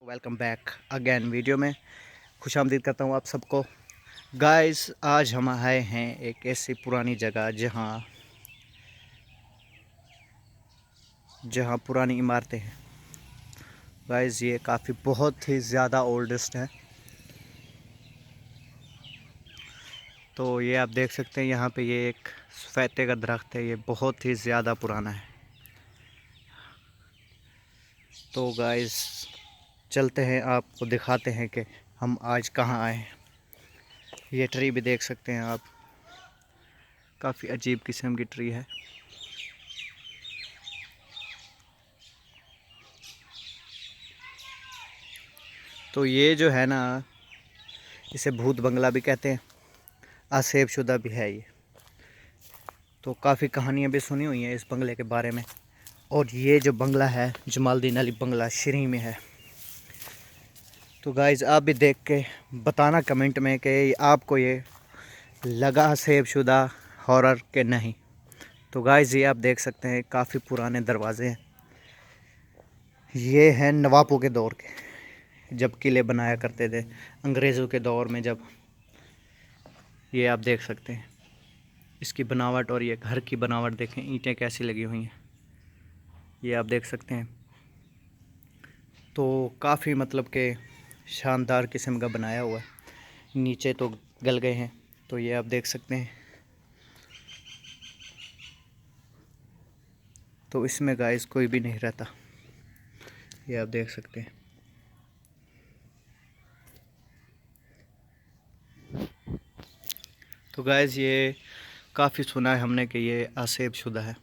Welcome back again video में खुश आमदीद करता हूँ आप सबको। गाइस आज हम आए हैं एक ऐसी पुरानी जगह जहाँ पुरानी इमारतें हैं। गाइस ये काफ़ी बहुत ही ज़्यादा ओल्डेस्ट है। तो ये आप देख सकते हैं यहाँ पे ये एक सफेदे का दरख्त है, ये बहुत ही ज़्यादा पुराना है। तो गाइस चलते हैं, आपको दिखाते हैं कि हम आज कहाँ आए हैं। ये ट्री भी देख सकते हैं आप, काफ़ी अजीब किस्म की ट्री है। तो ये जो है ना, इसे भूत बंगला भी कहते हैं, आसेब शुदा भी है ये। तो काफ़ी कहानियाँ भी सुनी हुई हैं इस बंगले के बारे में। और ये जो बंगला है जमालुद्दीन अली बंगला श्री में है। तो गाइज़ आप भी देख के बताना कमेंट में कि आपको ये लगा आसेब शुदा हॉरर के नहीं। तो गाइज़ ये आप देख सकते हैं काफ़ी पुराने दरवाजे हैं। ये हैं नवाबों के दौर के, जब किले बनाया करते थे अंग्रेज़ों के दौर में। जब ये आप देख सकते हैं इसकी बनावट, और ये घर की बनावट देखें, ईंटें कैसी लगी हुई हैं, ये आप देख सकते हैं। तो काफ़ी मतलब के शानदार किस्म का बनाया हुआ है। नीचे तो गल गए हैं, तो ये आप देख सकते हैं। तो इसमें गाइस कोई भी नहीं रहता, ये आप देख सकते हैं। तो गाइस ये काफ़ी सुना है हमने कि ये आसेब शुदा है,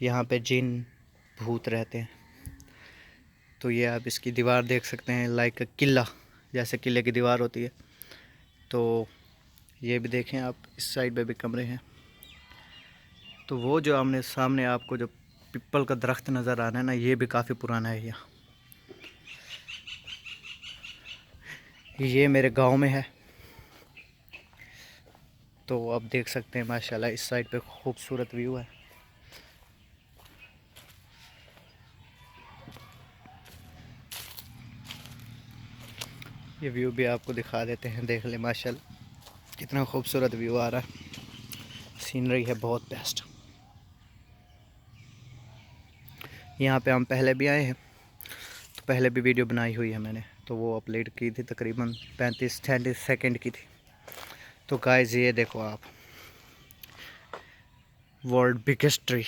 यहाँ पे जिन भूत रहते हैं। तो ये आप इसकी दीवार देख सकते हैं, लाइक किला, जैसे किले की दीवार होती है। तो ये भी देखें आप, इस साइड पे भी कमरे हैं। तो वो जो आमने सामने आपको जो पीपल का दरख्त नज़र आ रहा है ना, ये भी काफ़ी पुराना है। ये मेरे गांव में है। तो आप देख सकते हैं माशाल्लाह इस साइड पे खूबसूरत व्यू है। ये व्यू भी आपको दिखा देते हैं, देख ले माशाल्लाह कितना खूबसूरत व्यू आ रहा है। सीनरी है बहुत बेस्ट। यहाँ पे हम पहले भी आए हैं, तो पहले भी वीडियो बनाई हुई है मैंने, तो वो अपलोड की थी, तकरीबन 35-36 सेकंड की थी। तो गाइस ये देखो आप, वर्ल्ड बिगेस्ट ट्री,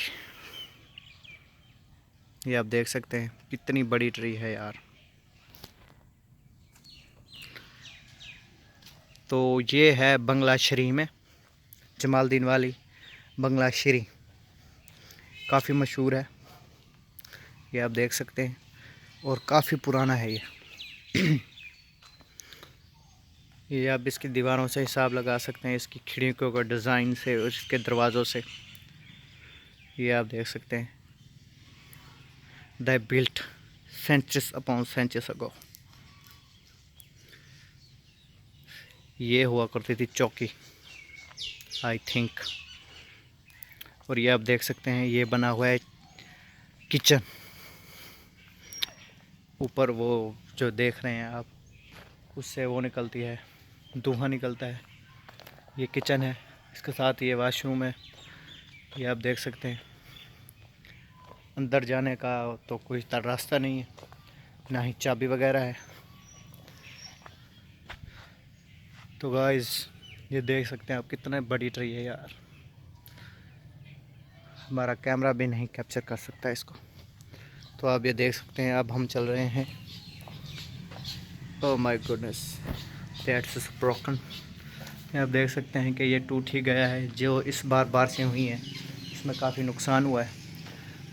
ये आप देख सकते हैं कितनी बड़ी ट्री है यार। तो ये है बंगला श्री में, जमालुद्दीन वाली बंगला श्री, काफ़ी मशहूर है, ये आप देख सकते हैं। और काफ़ी पुराना है ये। ये आप इसकी दीवारों से हिसाब लगा सकते हैं, इसकी खिड़कियों का डिज़ाइन से और इसके दरवाज़ों से, ये आप देख सकते हैं। The built centuries upon centuries ago. ये हुआ करती थी चौकी, आई थिंक। और ये आप देख सकते हैं ये बना हुआ है किचन। ऊपर वो जो देख रहे हैं आप, उससे वो निकलती है, धुआं निकलता है। ये किचन है, इसके साथ ये वॉशरूम है, ये आप देख सकते हैं। अंदर जाने का तो कोई रास्ता नहीं है, ना ही चाबी वगैरह है। तो गाइस ये देख सकते हैं आप कितना बड़ी ट्री है यार, हमारा कैमरा भी नहीं कैप्चर कर सकता इसको। तो आप ये देख सकते हैं, अब हम चल रहे हैं। Oh my goodness, that's broken. आप देख सकते हैं कि ये टूट ही गया है, जो इस बार बारिशें हुई हैं इसमें काफ़ी नुकसान हुआ है।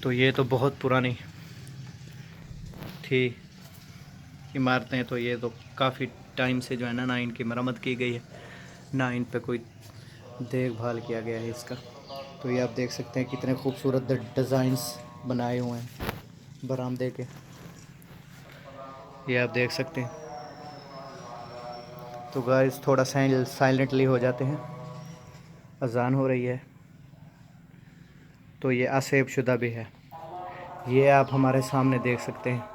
तो ये तो बहुत पुरानी थी इमारतें, तो ये तो काफ़ी टाइम से जो है ना इनकी मरम्मत की गई है, ना इन पे कोई देखभाल किया गया है इसका। तो ये आप देख सकते हैं कितने खूबसूरत डिज़ाइंस बनाए हुए हैं बरामदे के, ये आप देख सकते हैं। तो गाइस थोड़ा साइलेंटली हो जाते हैं, अजान हो रही है। तो ये आसेब शुदा भी है, ये आप हमारे सामने देख सकते हैं।